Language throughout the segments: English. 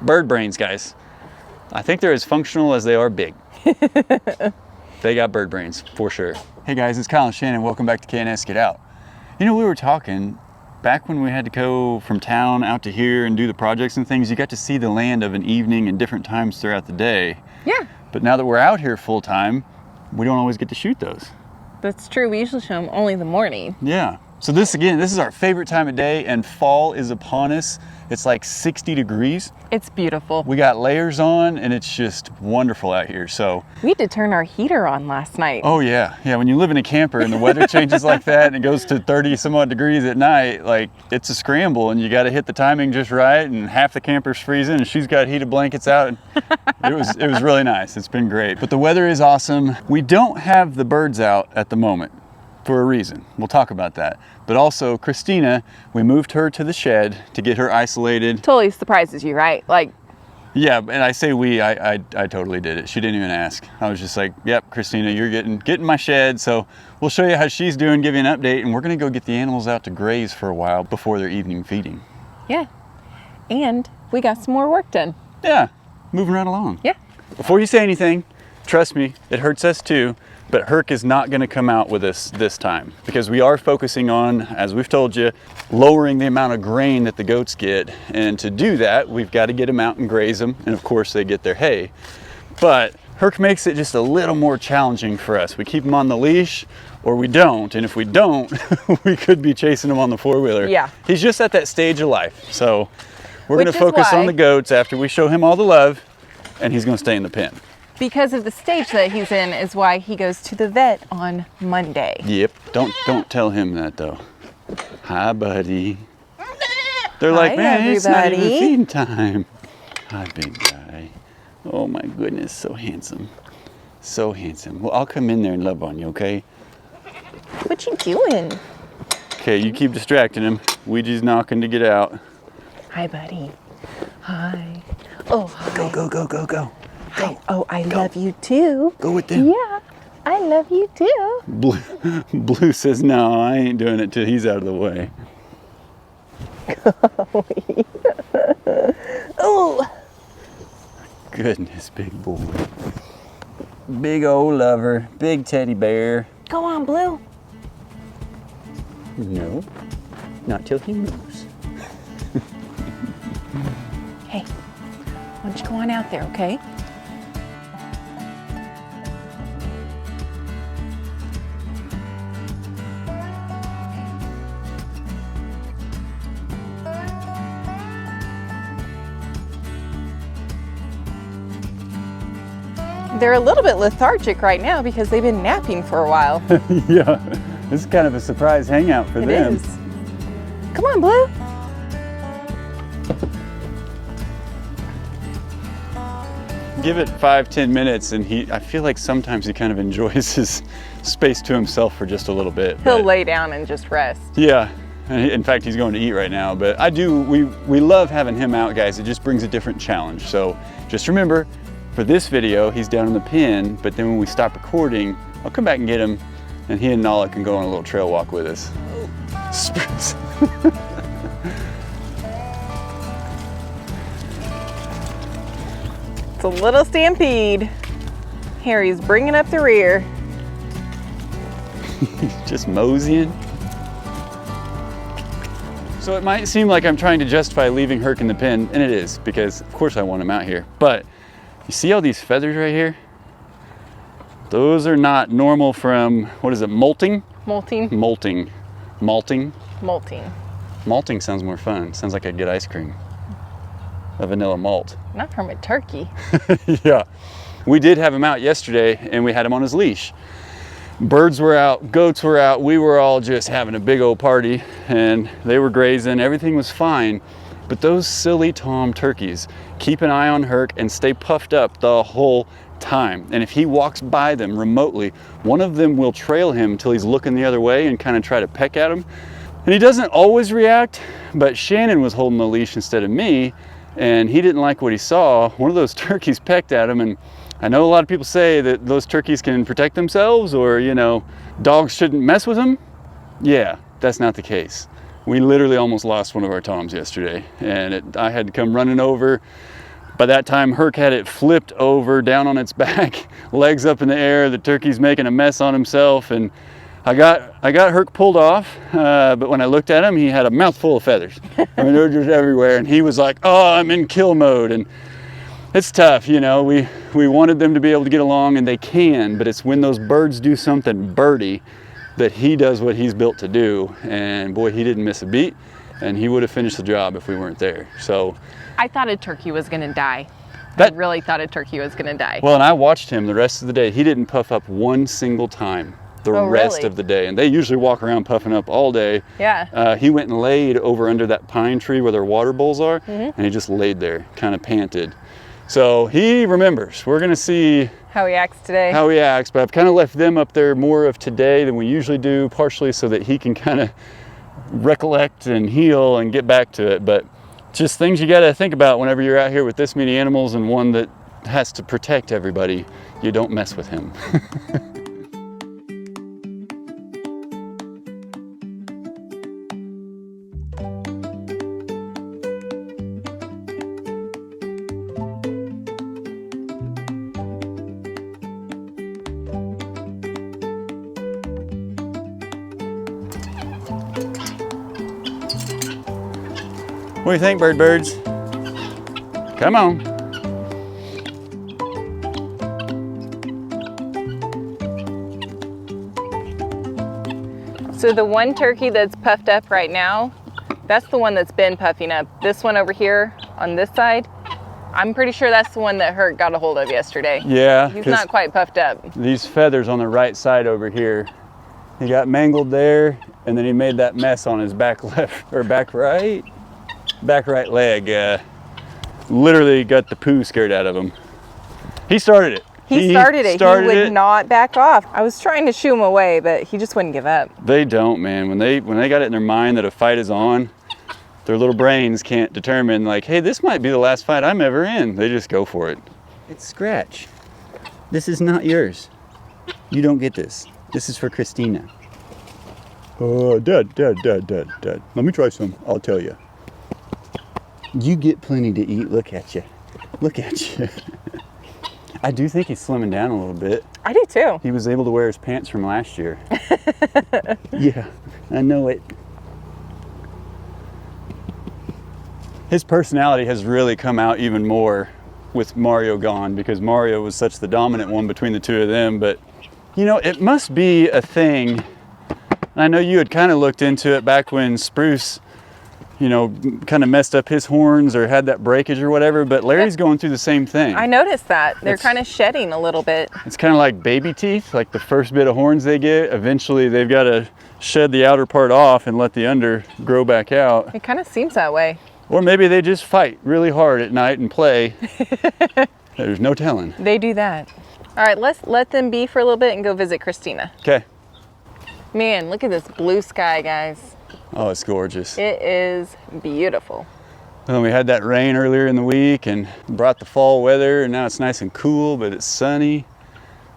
Bird brains, guys. I think they're as functional as they are big. They got bird brains, for sure. Hey guys, it's Kyle and Shannon. Welcome back to K&S Get Out. You know, we were talking, back when we had to go from town out to here and do the projects and things, you got to see the land of an evening and different times throughout the day. Yeah. But now that we're out here full time, we don't always get to shoot those. That's true. We usually show them only in the morning. Yeah. So this is our favorite time of day, and fall is upon us. It's like 60 degrees. It's beautiful. We got layers on, and it's just wonderful out here. So we had to turn our heater on last night. Oh yeah. Yeah, when you live in a camper and the weather changes like that and it goes to 30 some odd degrees at night, like it's a scramble, and you got to hit the timing just right, and half the camper's freezing and she's got heated blankets out. And it was really nice. It's been great. But the weather is awesome. We don't have the birds out at the moment for a reason. We'll talk about that. But also Christina, we moved her to the shed to get her isolated. Totally surprises you, right? Like, yeah, and I say we, I totally did it. She didn't even ask. I was just like, yep, Christina, you're getting my shed. So we'll show you how she's doing, give you an update, and we're gonna go get the animals out to graze for a while before their evening feeding. Yeah, and we got some more work done. Yeah, moving right along. Yeah. Before you say anything, trust me, it hurts us too, but Herc is not gonna come out with us this time because we are focusing on, as we've told you, lowering the amount of grain that the goats get. And to do that, we've got to get them out and graze them. And of course they get their hay. But Herc makes it just a little more challenging for us. We keep him on the leash or we don't. And if we don't, we could be chasing him on the four-wheeler. Yeah. He's just at that stage of life. So we're gonna focus on the goats after we show him all the love, and he's gonna stay in the pen. Because of the stage that he's in is why he goes to the vet on Monday. Yep, don't tell him that though. Hi, buddy. They're like, man, everybody. It's not even feeding time. Hi, big guy. Oh my goodness, so handsome. So handsome. Well, I'll come in there and love on you, okay? What you doing? Okay, you keep distracting him. Ouija's knocking to get out. Hi, buddy. Hi. Oh, hi. Go, go, go, go, go. Hi. Oh, I love you too. Go with them. Yeah, I love you too. Blue says, no, I ain't doing it till he's out of the way. Oh. Goodness, big boy. Big old lover, big teddy bear. Go on, Blue. No, not till he moves. Hey, why don't you go on out there, okay? They're a little bit lethargic right now because they've been napping for a while. Yeah, this is kind of a surprise hangout for them. It is. Come on, Blue. Give it 5-10 minutes and I feel like sometimes he kind of enjoys his space to himself for just a little bit. He'll lay down and just rest. Yeah, in fact, he's going to eat right now, but we love having him out, guys. It just brings a different challenge. So just remember, for this video, he's down in the pen, but then when we stop recording, I'll come back and get him, and he and Nala can go on a little trail walk with us. Spruce. It's a little stampede. Harry's bringing up the rear. He's just moseying. So it might seem like I'm trying to justify leaving Herc in the pen, and it is, because of course I want him out here. But you see all these feathers right here? Those are not normal from, what is it, molting? Molting. Molting. Malting? Molting. Malting sounds more fun. Sounds like I'd get ice cream. A vanilla malt. Not from a turkey. Yeah. We did have him out yesterday, and we had him on his leash. Birds were out, goats were out, we were all just having a big old party, and they were grazing, everything was fine. But those silly tom turkeys keep an eye on Herc and stay puffed up the whole time. And if he walks by them remotely, one of them will trail him until he's looking the other way and kind of try to peck at him. And he doesn't always react, but Shannon was holding the leash instead of me, and he didn't like what he saw. One of those turkeys pecked at him, and I know a lot of people say that those turkeys can protect themselves, or, you know, dogs shouldn't mess with them. Yeah, that's not the case. We literally almost lost one of our toms yesterday, and I had to come running over. By that time, Herc had it flipped over, down on its back, legs up in the air. The turkey's making a mess on himself, and I got Herc pulled off, but when I looked at him, he had a mouthful of feathers. I mean, they were just everywhere, and he was like, "Oh, I'm in kill mode." And it's tough, you know. We wanted them to be able to get along, and they can, but it's when those birds do something birdie that he does what he's built to do. And boy, he didn't miss a beat, and he would have finished the job if we weren't there. So I thought a turkey was gonna die. I really thought a turkey was gonna die. Well, and I watched him the rest of the day. He didn't puff up one single time the rest of the day. And they usually walk around puffing up all day. Yeah. He went and laid over under that pine tree where their water bowls are, and he just laid there, kind of panted. So he remembers. We're gonna see how he acts today. How he acts, but I've kind of left them up there more of today than we usually do, partially so that he can kind of recollect and heal and get back to it. But just things you got to think about whenever you're out here with this many animals and one that has to protect everybody. You don't mess with him. What do you think, birds? Come on. So the one turkey that's puffed up right now, that's the one that's been puffing up. This one over here on this side, I'm pretty sure that's the one that Herc got a hold of yesterday. Yeah. He's not quite puffed up. These feathers on the right side over here, he got mangled there, and then he made that mess on his back left, or back right leg. Literally got the poo scared out of him. He started it. He started it. He would not back off. I was trying to shoo him away, but he just wouldn't give up. They don't, man. When they got it in their mind that a fight is on, their little brains can't determine, like, hey, this might be the last fight I'm ever in. They just go for it. It's Scratch. This is not yours. You don't get this. This is for Christina. Dad. Let me try some. I'll tell you. You get plenty to eat. Look at you. Look at you. I do think he's slimming down a little bit. I do too. He was able to wear his pants from last year. Yeah, I know it. His personality has really come out even more with Mario gone, because Mario was such the dominant one between the two of them. But, you know, it must be a thing. I know you had kind of looked into it back when Spruce, you know, kind of messed up his horns or had that breakage or whatever, but Larry's going through the same thing. I noticed that. They're kind of shedding a little bit. It's kind of like baby teeth, like the first bit of horns they get, eventually they've got to shed the outer part off and let the under grow back out. It kind of seems that way. Or maybe they just fight really hard at night and play. There's no telling. They do that. All right, let's let them be for a little bit and go visit Christina. Okay. Man, look at this blue sky, guys. Oh, it's gorgeous. It is beautiful. Well, we had that rain earlier in the week and brought the fall weather, and now it's nice and cool, but it's sunny.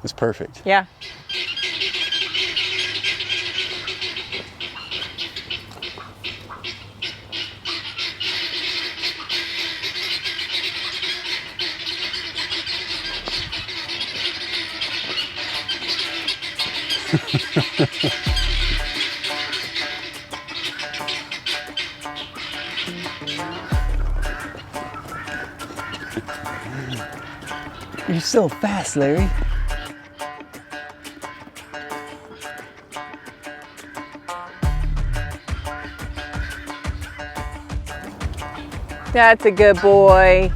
It's perfect. Yeah. You're so fast, Larry. That's a good boy.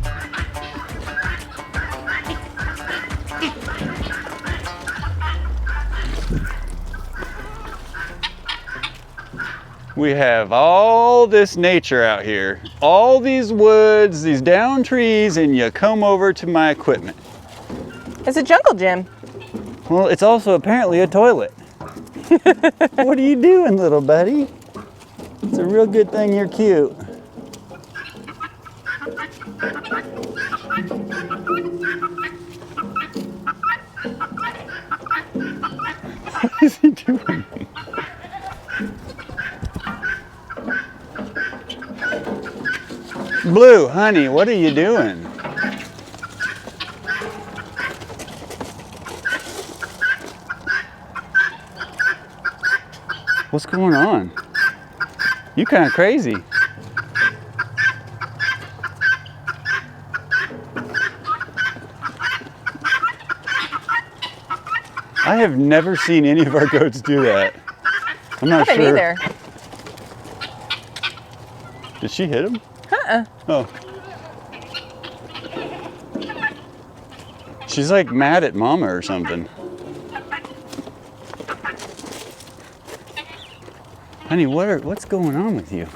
We have all this nature out here, all these woods, these down trees, and you come over to my equipment. It's a jungle gym. Well, it's also apparently a toilet. What are you doing, little buddy? It's a real good thing you're cute. What is he doing? Blue, honey, what are you doing? What's going on? You kind of crazy. I have never seen any of our goats do that. I'm not sure. Either. Did she hit him? Uh-uh. Oh. She's like mad at Mama or something. Honey, what's going on with you?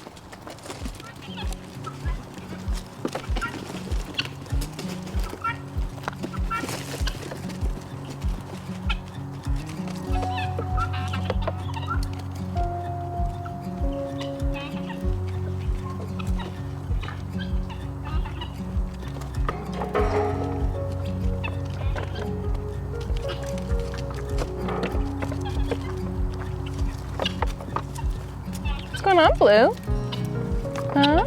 What's going on, Blue? Huh?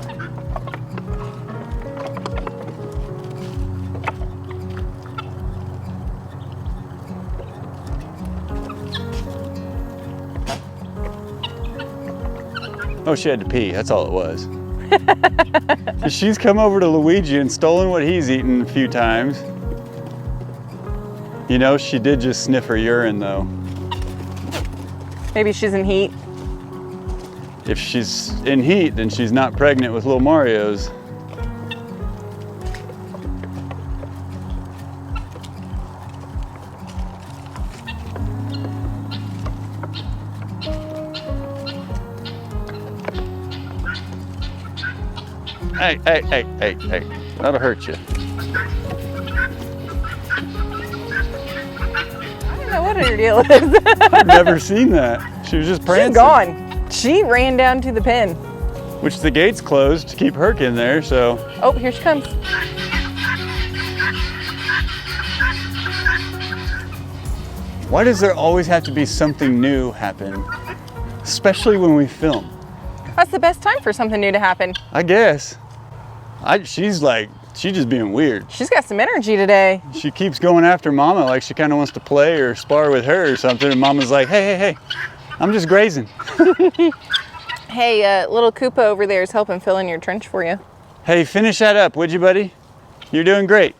Oh, she had to pee. That's all it was. She's come over to Luigi and stolen what he's eaten a few times. You know, she did just sniff her urine, though. Maybe she's in heat. If she's in heat, then she's not pregnant with little Marios. Hey. That'll hurt you. I don't know what her deal is. I've never seen that. She was just prancing. She's gone. She ran down to the pen. Which the gate's closed to keep Herc in there, so. Oh, here she comes. Why does there always have to be something new happen? Especially when we film. That's the best time for something new to happen. I guess. She's just being weird. She's got some energy today. She keeps going after Mama like she kind of wants to play or spar with her or something, and Mama's like, hey, I'm just grazing. Hey, little Koopa over there is helping fill in your trench for you. Hey, finish that up, would you, buddy? You're doing great.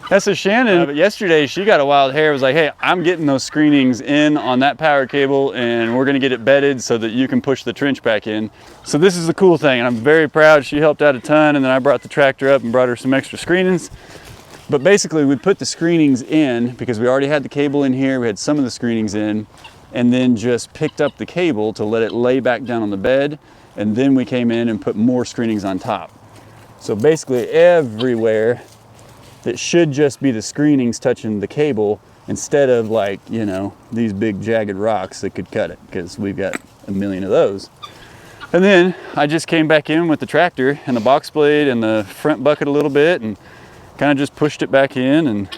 That's a Shannon. But yesterday, she got a wild hair. It was like, hey, I'm getting those screenings in on that power cable, and we're going to get it bedded so that you can push the trench back in. So this is the cool thing, and I'm very proud. She helped out a ton, and then I brought the tractor up and brought her some extra screenings. But basically, we put the screenings in because we already had the cable in here. We had some of the screenings in, and then just picked up the cable to let it lay back down on the bed. And then we came in and put more screenings on top. So basically everywhere, that should just be the screenings touching the cable instead of like, you know, these big jagged rocks that could cut it, because we've got a million of those. And then I just came back in with the tractor and the box blade and the front bucket a little bit and kind of just pushed it back in, and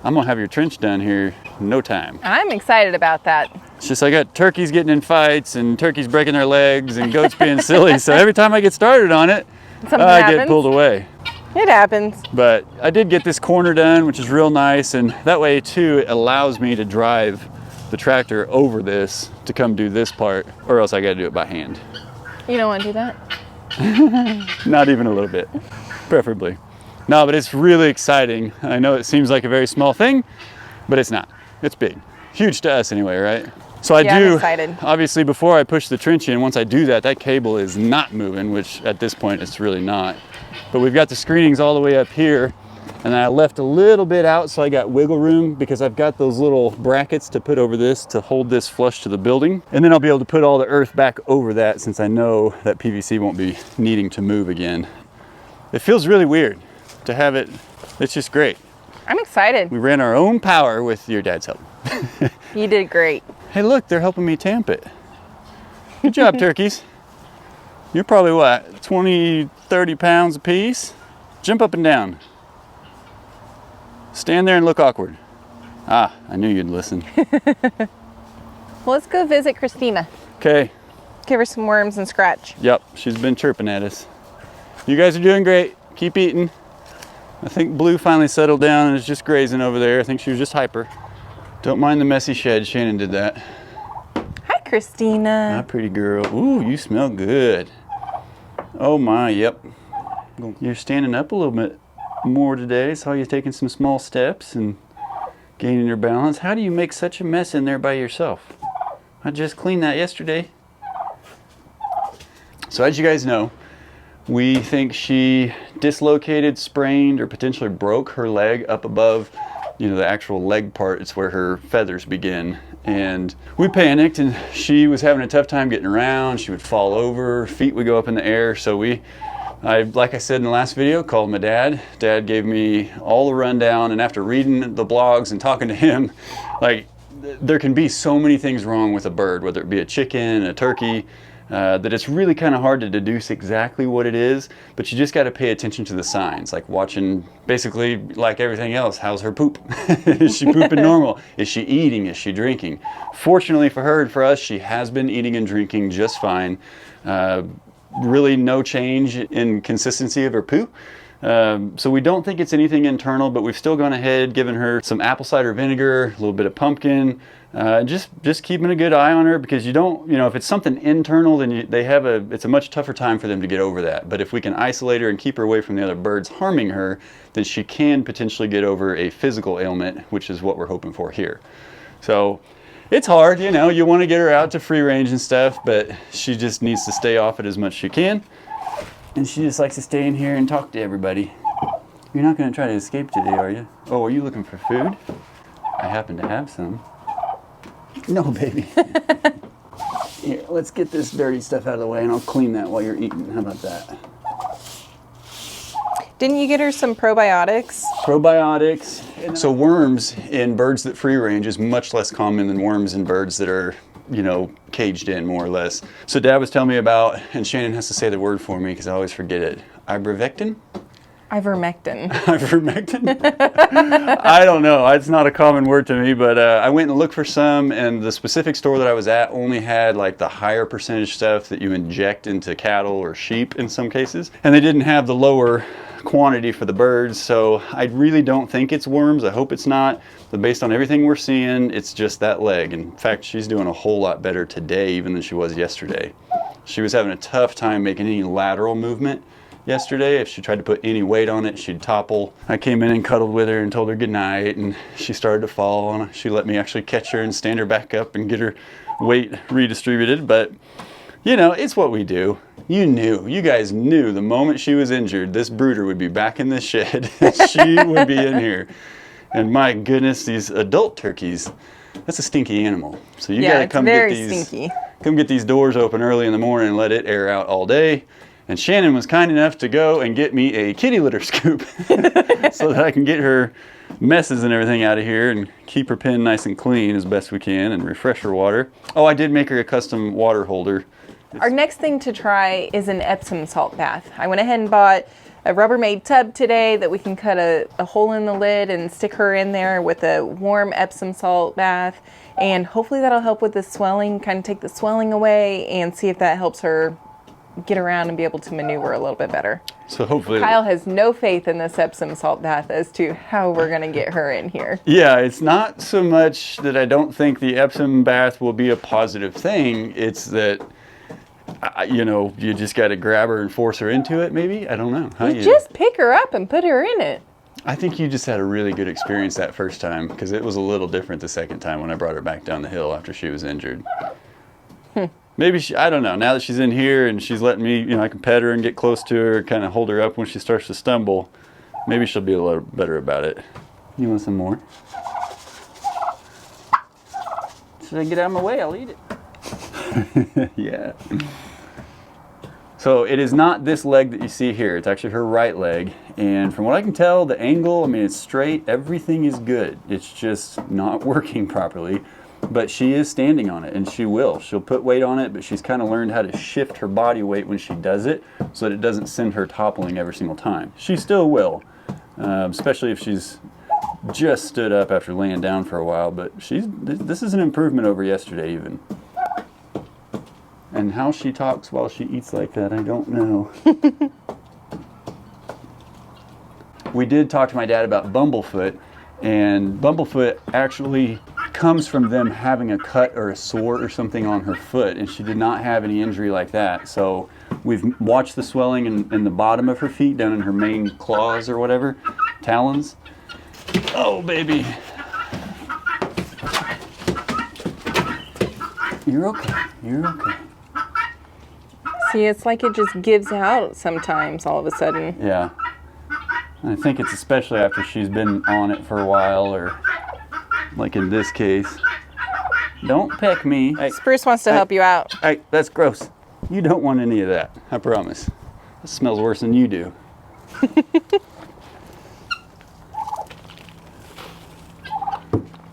I'm gonna have your trench done here in no time. I'm excited about that. It's just I got turkeys getting in fights and turkeys breaking their legs and goats being silly. So every time I get started on it, I get pulled away. It happens. But I did get this corner done, which is real nice, and that way too it allows me to drive the tractor over this to come do this part, or else I got to do it by hand. You don't want to do that? Not even a little bit, preferably. No, but it's really exciting. I know it seems like a very small thing, but it's not. It's big. Huge to us anyway, right? So I'm excited. Obviously before I push the trench in, once I do that, that cable is not moving, which at this point it's really not. But we've got the screenings all the way up here, and I left a little bit out so I got wiggle room because I've got those little brackets to put over this to hold this flush to the building. And then I'll be able to put all the earth back over that since I know that PVC won't be needing to move again. It feels really weird to have it. It's just great. I'm excited. We ran our own power with your dad's help. You did great. Hey, look, they're helping me tamp it. Good job, turkeys. You're probably what, 20, 30 pounds a piece? Jump up and down. Stand there and look awkward. Ah, I knew you'd listen. Well, let's go visit Christina. Okay. Give her some worms and scratch. Yep, she's been chirping at us. You guys are doing great. Keep eating. I think Blue finally settled down and is just grazing over there. I think she was just hyper. Don't mind the messy shed. Shannon did that. Hi, Christina. My pretty girl. Ooh, you smell good. Oh my, yep. You're standing up a little bit more today. Saw you taking some small steps and gaining your balance. How do you make such a mess in there by yourself? I just cleaned that yesterday. So as you guys know, we think she dislocated, sprained, or potentially broke her leg up above, you know, the actual leg part. It's where her feathers begin. And we panicked, and she was having a tough time getting around. She would fall over, feet would go up in the air. So like I said in the last video, called my dad. Dad gave me all the rundown, and after reading the blogs and talking to him, like, there can be so many things wrong with a bird, whether it be a chicken, a turkey, that it's really kind of hard to deduce exactly what it is, but you just got to pay attention to the signs, like watching, basically like everything else. How's her poop? Is she pooping normal? Is she eating? Is she drinking? Fortunately for her and for us, she has been eating and drinking just fine. Really no change in consistency of her poo. So we don't think it's anything internal, but we've still gone ahead, given her some apple cider vinegar, a little bit of pumpkin, just keeping a good eye on her, because you don't, if it's something internal, then it's a much tougher time for them to get over that. But if we can isolate her and keep her away from the other birds harming her, then she can potentially get over a physical ailment, which is what we're hoping for here. So it's hard, you want to get her out to free range and stuff, but she just needs to stay off it as much as she can. And she just likes to stay in here and talk to everybody. You're not going to try to escape today, are you? Oh, are you looking for food? I happen to have some. No, baby. Here, let's get this dirty stuff out of the way, and I'll clean that while you're eating. How about that? Didn't you get her some probiotics? Probiotics. So worms in birds that free range is much less common than worms in birds that are, caged in, more or less. So Dad was telling me about, and Shannon has to say the word for me because I always forget it. Ivermectin? Ivermectin. Ivermectin? I don't know. It's not a common word to me, but I went and looked for some, and the specific store that I was at only had like the higher percentage stuff that you inject into cattle or sheep in some cases. And they didn't have the lower quantity for the birds, so I really don't think it's worms. I hope it's not, but based on everything we're seeing, it's just that leg. In fact, she's doing a whole lot better today even than she was yesterday. She was having a tough time making any lateral movement yesterday. If she tried to put any weight on it, she'd topple. I came in and cuddled with her and told her good night, and she started to fall, and she let me actually catch her and stand her back up and get her weight redistributed. But it's what we do. You guys knew the moment she was injured, this brooder would be back in this shed. She would be in here. And my goodness, these adult turkeys, that's a stinky animal. So you gotta come get these doors open early in the morning and let it air out all day. And Shannon was kind enough to go and get me a kitty litter scoop so that I can get her messes and everything out of here and keep her pen nice and clean as best we can, and refresh her water. Oh, I did make her a custom water holder. Our next thing to try is an Epsom salt bath. I went ahead and bought a Rubbermaid tub today that we can cut a hole in the lid and stick her in there with a warm Epsom salt bath. And hopefully that'll help with the swelling, kind of take the swelling away, and see if that helps her get around and be able to maneuver a little bit better. So hopefully Kyle has no faith in this Epsom salt bath as to how we're going to get her in here. Yeah, it's not so much that I don't think the Epsom bath will be a positive thing. It's that you just got to grab her and force her into it, maybe? I don't know. You just pick her up and put her in it. I think you just had a really good experience that first time, because it was a little different the second time when I brought her back down the hill after she was injured. Maybe I don't know. Now that she's in here and she's letting me, I can pet her and get close to her, kind of hold her up when she starts to stumble. Maybe she'll be a little better about it. You want some more? Should I get out of my way? I'll eat it. Yeah. So it is not this leg that you see here. It's actually her right leg. And from what I can tell, the angle, it's straight. Everything is good. It's just not working properly. But she is standing on it, and she will. She'll put weight on it, but she's kind of learned how to shift her body weight when she does it so that it doesn't send her toppling every single time. She still will, especially if she's just stood up after laying down for a while, but this is an improvement over yesterday even. And how she talks while she eats like that, I don't know. We did talk to my dad about Bumblefoot, and Bumblefoot actually comes from them having a cut or a sore or something on her foot, and she did not have any injury like that. So we've watched the swelling in the bottom of her feet, down in her main claws or whatever, talons. Oh, baby. You're okay. You're okay. See, it's like it just gives out sometimes all of a sudden. Yeah. I think it's especially after she's been on it for a while, or like in this case. Don't peck me. Hey, Spruce wants to help you out. hey, that's gross. You don't want any of that, I promise. It smells worse than you do.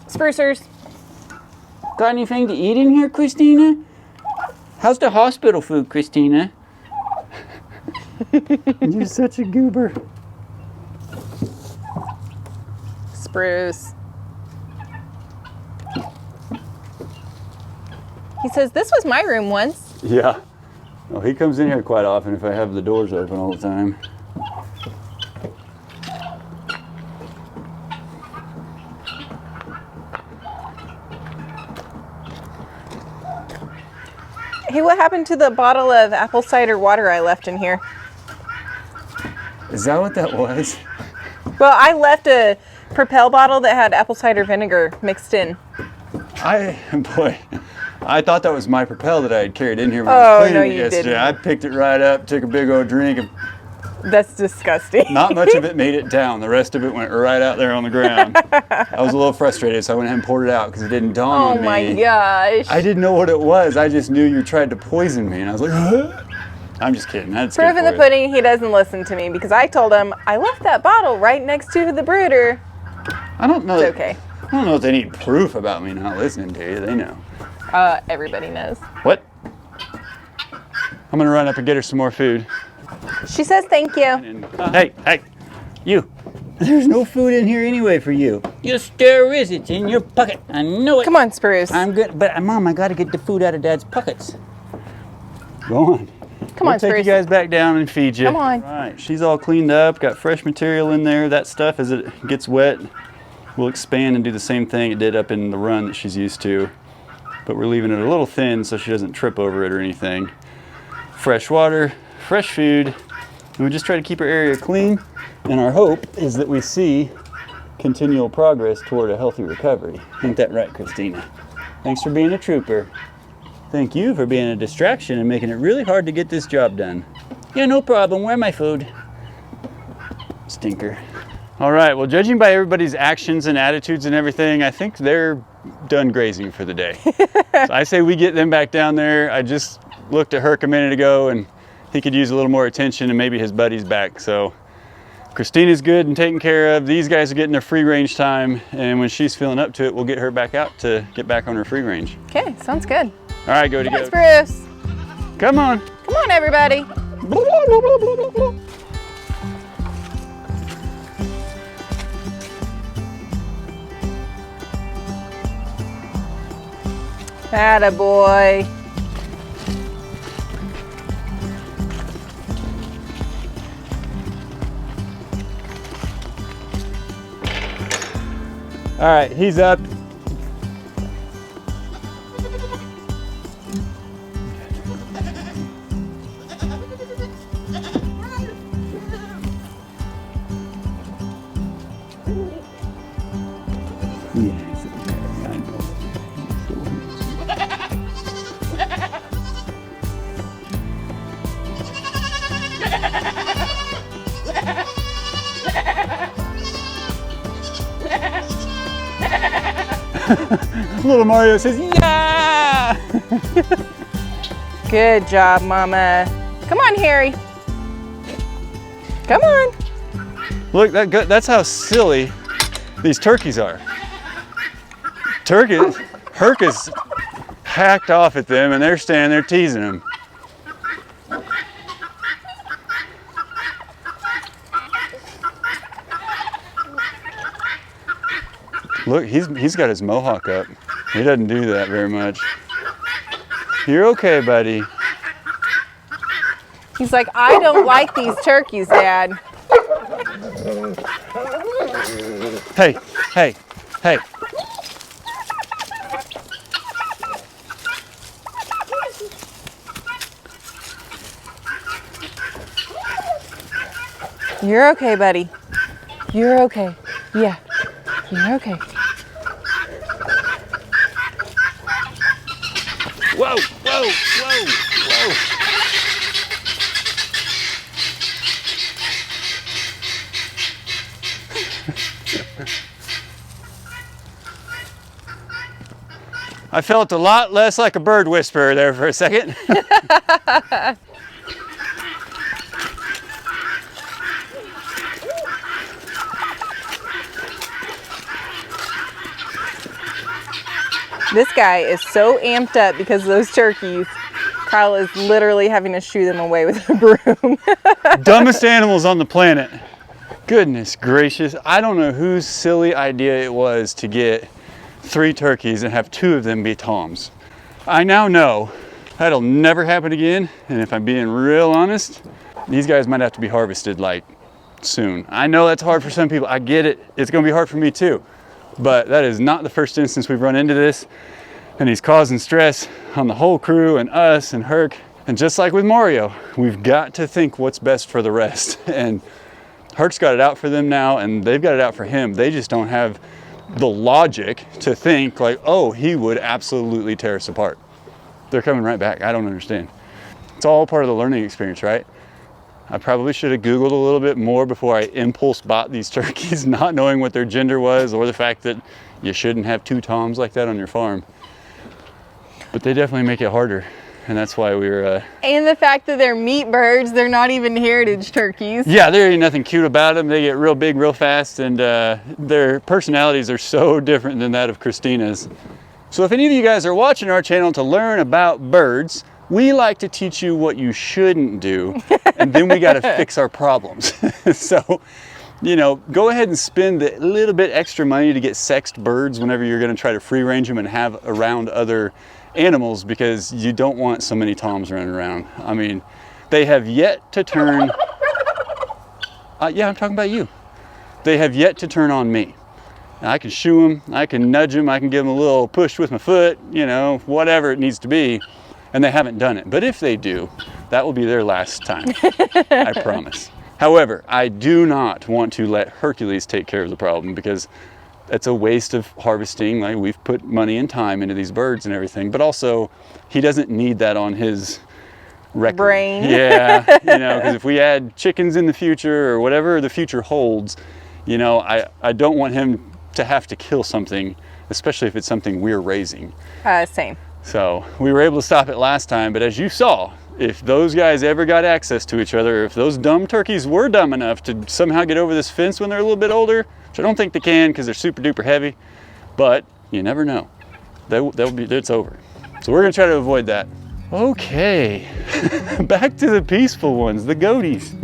Sprucers. Got anything to eat in here, Christina? How's the hospital food, Christina? You're such a goober. Spruce. He says, this was my room once. Yeah. Well, he comes in here quite often if I have the doors open all the time. Hey, what happened to the bottle of apple cider water I left in here? Is that what that was? Well, I left a Propel bottle that had apple cider vinegar mixed in. Boy, I thought that was my Propel that I had carried in here when Oh, I was no, cleaning it you yesterday. didn't. I picked it right up, took a big old drink, and That's disgusting. not much of it made it down. The rest of it went right out there on the ground. I was a little frustrated, so I went ahead and poured it out because it didn't dawn on Oh me. my gosh. I didn't know what it was. I just knew you tried to poison me, and I was like, huh? I'm just kidding. That's Proof good in the for you. pudding, he doesn't listen to me because I told him I left that bottle right next to the brooder. I don't know. It's okay. I don't know if they need proof about me not listening to you. They know. Everybody knows. What? I'm gonna run up and get her some more food. She says thank you. And, hey, you. There's no food in here anyway for you. Yes, there is. It's in your pocket. I know it. Come on, Spruce. I'm good, but Mom, I gotta get the food out of Dad's pockets. Go on. Come on, We'll take Spruce. you guys back down and feed you. Come on. All right, she's all cleaned up, got fresh material in there. That stuff, as it gets wet, will expand and do the same thing it did up in the run that she's used to. But we're leaving it a little thin so she doesn't trip over it or anything. Fresh water, fresh food, and we just try to keep our area clean. And our hope is that we see continual progress toward a healthy recovery. Ain't that right, Christina? Thanks for being a trooper. Thank you for being a distraction and making it really hard to get this job done. Yeah, no problem. Where my food? Stinker. All right, well, judging by everybody's actions and attitudes and everything, I think they're done grazing for the day. So I say we get them back down there. I just looked at Herc a minute ago and he could use a little more attention, and maybe his buddy's back. So Christina's good and taken care of. These guys are getting their free range time, and when she's feeling up to it, we'll get her back out to get back on her free range. Okay, sounds good. All right, go to Come on, go. Spruce. Come on. Come on, everybody. Attaboy. All right, he's up. Little Mario says, yeah! Good job, Mama. Come on, Harry. Come on. Look, that's how silly these turkeys are. Herc is hacked off at them and they're standing there teasing him. Look, he's got his mohawk up. He doesn't do that very much. You're okay, buddy. He's like, I don't like these turkeys, Dad. Hey, hey, hey. You're okay, buddy. You're okay. Yeah, you're okay. Whoa, whoa, whoa, whoa. I felt a lot less like a bird whisperer there for a second. This guy is so amped up because of those turkeys. Kyle is literally having to shoo them away with a broom. Dumbest animals on the planet. Goodness gracious. I don't know whose silly idea it was to get 3 turkeys and have 2 of them be toms. I now know that'll never happen again. And if I'm being real honest, these guys might have to be harvested like soon. I know that's hard for some people. I get it. It's gonna be hard for me too. But that is not the first instance we've run into this. And he's causing stress on the whole crew and us and Herc. And just like with Mario, we've got to think what's best for the rest. And Herc's got it out for them now, and they've got it out for him. They just don't have the logic to think like, oh, he would absolutely tear us apart. They're coming right back. I don't understand. It's all part of the learning experience, right? I probably should have Googled a little bit more before I impulse bought these turkeys, not knowing what their gender was or the fact that you shouldn't have 2 toms like that on your farm. But they definitely make it harder. And that's why we were... And the fact that they're meat birds, they're not even heritage turkeys. Yeah, there ain't nothing cute about them. They get real big real fast, and their personalities are so different than that of Christina's. So if any of you guys are watching our channel to learn about birds, we like to teach you what you shouldn't do, and then we got to fix our problems. So, you know, go ahead and spend a little bit extra money to get sexed birds whenever you're going to try to free range them and have around other animals, because you don't want so many toms running around. I mean, they have yet to turn... yeah, I'm talking about you. They have yet to turn on me. Now, I can shoo them, I can nudge them, I can give them a little push with my foot, you know, whatever it needs to be, and they haven't done it. But if they do, that will be their last time. I promise. However, I do not want to let Hercules take care of the problem, because it's a waste of harvesting. Like, we've put money and time into these birds and everything, but also he doesn't need that on his record. Brain. Yeah, you know, because if we add chickens in the future or whatever the future holds, you know, I don't want him to have to kill something, especially if it's something we're raising. Same. So we were able to stop it last time, but as you saw, if those guys ever got access to each other, if those dumb turkeys were dumb enough to somehow get over this fence when they're a little bit older, which I don't think they can because they're super duper heavy, but you never know. It's over. So we're gonna try to avoid that. Okay, back to the peaceful ones, the goaties.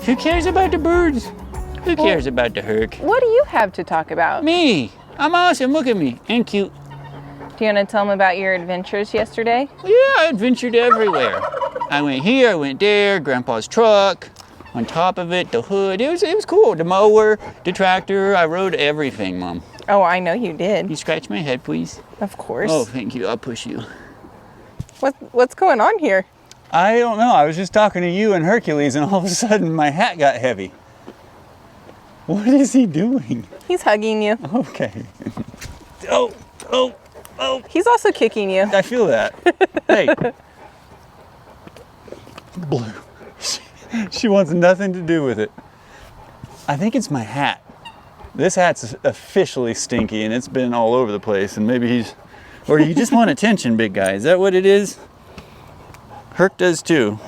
Who cares about the birds? Who cares about the Herc? What do you have to talk about? Me! I'm awesome, look at me, and cute. Do you want to tell them about your adventures yesterday? Yeah, I adventured everywhere. I went here, I went there, Grandpa's truck, on top of it, the hood. It was cool. The mower, the tractor, I rode everything, Mom. Oh, I know you did. You scratch my head, please? Of course. Oh, thank you, I'll push you. What's going on here? I don't know, I was just talking to you and Hercules and all of a sudden my hat got heavy. What is he doing? He's hugging you. Okay. Oh, oh, oh. He's also kicking you. I feel that. Hey. Blue. She wants nothing to do with it. I think it's my hat. This hat's officially stinky and it's been all over the place, and maybe he's, or you just want attention, big guy. Is that what it is? Herc does too.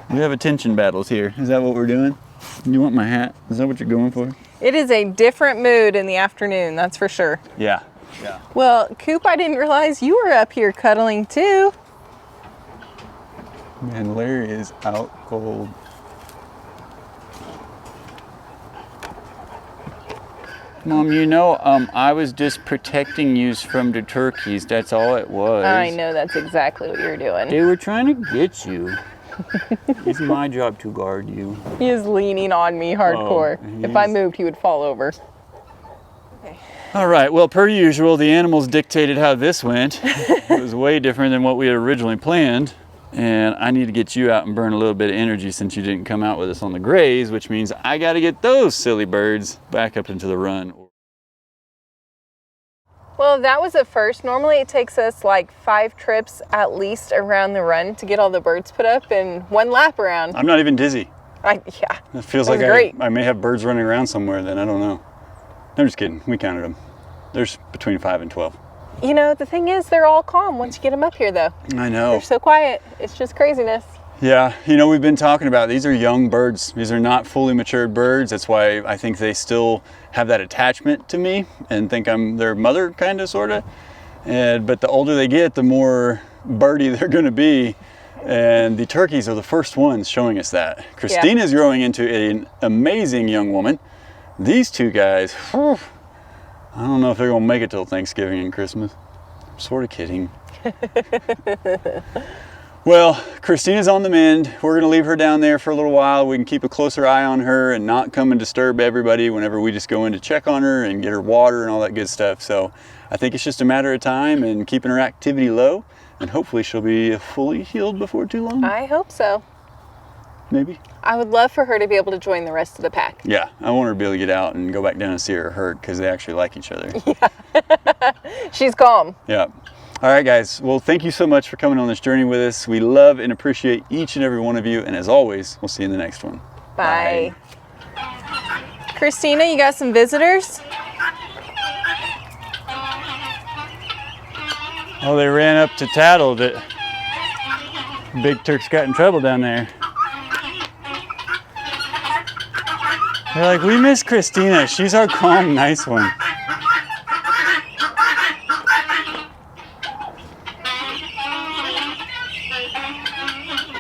We have attention battles here. Is that what we're doing? You want my hat? Is that what you're going for? It is a different mood in the afternoon, that's for sure. Yeah. Yeah. Well, Coop, I didn't realize you were up here cuddling too. Man, Larry is out cold. Mom, you know, I was just protecting you from the turkeys. That's all it was. I know that's exactly what you're doing. They were trying to get you. It's my job to guard you. He is leaning on me hardcore. If I moved, he would fall over. Okay. All right, well, per usual, the animals dictated how this went. It was way different than what we had originally planned. And I need to get you out and burn a little bit of energy since you didn't come out with us on the graze, which means I got to get those silly birds back up into the run. Well, that was a first. Normally it takes us like 5 trips at least around the run to get all the birds put up and 1 lap around. I'm not even dizzy. Yeah. It feels like I may have birds running around somewhere then. I don't know. I'm just kidding. We counted them. There's between 5 and 12. You know, the thing is, they're all calm once you get them up here, though. I know. They're so quiet. It's just craziness. Yeah, you know, we've been talking about these are young birds. These are not fully matured birds. That's why I think they still have that attachment to me and think I'm their mother, kind of, sort of. But the older they get, the more birdie they're going to be. And the turkeys are the first ones showing us that. Christina's growing into an amazing young woman. These 2 guys, whew, I don't know if they're going to make it till Thanksgiving and Christmas. I'm sort of kidding. Well, Christina's on the mend. We're going to leave her down there for a little while. We can keep a closer eye on her and not come and disturb everybody whenever we just go in to check on her and get her water and all that good stuff. So I think it's just a matter of time and keeping her activity low, and hopefully she'll be fully healed before too long. I hope so. Maybe. I would love for her to be able to join the rest of the pack. Yeah, I want her to be able to get out and go back down and see her herd because they actually like each other. Yeah. She's calm. Yeah. All right, guys. Well, thank you so much for coming on this journey with us. We love and appreciate each and every one of you. And as always, we'll see you in the next one. Bye. Christina, you got some visitors? Oh, they ran up to tattle that Big Turk's got in trouble down there. They're like, we miss Christina. She's our calm, nice one.